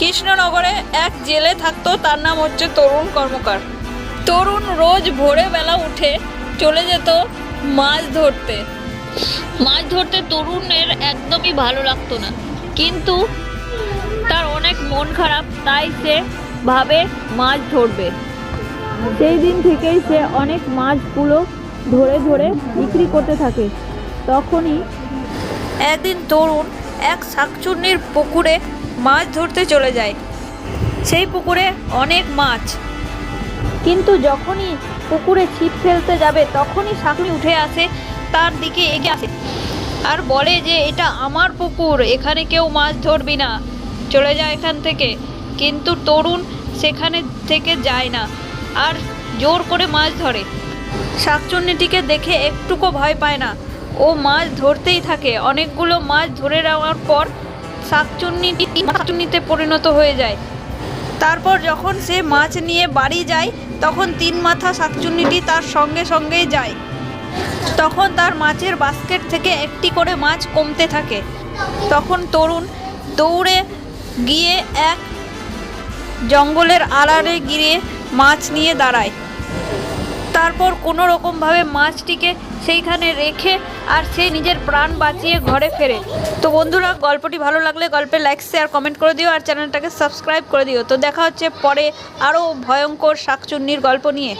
কৃষ্ণনগরে এক জেলে থাকতো, তার নাম হচ্ছে তরুণ কর্মকার। তরুণ রোজ ভোরবেলা উঠে চলে যেত মাছ ধরতে। মাছ ধরতে তরুণের একদমই ভালো লাগতো না, কিন্তু তার অনেক মন খারাপ, তাই সে ভাবে মাছ ধরবে। সেই দিন থেকেই সে অনেক মাছগুলো ধরে ধরে বিক্রি করতে থাকে। তখনই একদিন তরুণ এক শাকচুন্নির পুকুরে মাছ ধরতে চলে যায়। সেই পুকুরে অনেক মাছ, কিন্তু যখনই পুকুরে ছিপ ফেলতে যাবে তখনই শাকচুন্নি উঠে আসে, তার দিকে এগিয়ে আসে আর বলে যে এটা আমার পুকুর, এখানে কেউ মাছ ধরবি না, চলে যায় এখান থেকে। কিন্তু তরুণ সেখানে থেকে যায় না আর জোর করে মাছ ধরে। শাকচুন্নিটিকে দেখে একটুকু ভয় পায় না, ও মাছ ধরতেই থাকে। অনেকগুলো মাছ ধরে নেওয়ার পর শাকচুন্নিতে পরিণত হয়ে যায়। তারপর যখন সে মাছ নিয়ে বাড়ি যায় তখন 3 মাথা শাকচুন্নিটি তার সঙ্গে সঙ্গেই যায়। তখন তার মাছের বাস্কেট থেকে একটি করে মাছ কমতে থাকে। তখন তরুণ দৌড়ে গিয়ে এক জঙ্গলের আড়ালে গিয়ে মাছ নিয়ে দাঁড়ায়। তারপর কোনো রকমভাবে মাছটিকে সেইখানে রেখে আর সে নিজের প্রাণ বাঁচিয়ে ঘরে ফেরে। তো বন্ধুরা, গল্পটি ভালো লাগলে গল্পে লাইক শেয়ার কমেন্ট করে দিও আর চ্যানেলটাকে সাবস্ক্রাইব করে দিও। তো দেখা হচ্ছে পরে আরও ভয়ঙ্কর শাকচুন্নির গল্প নিয়ে।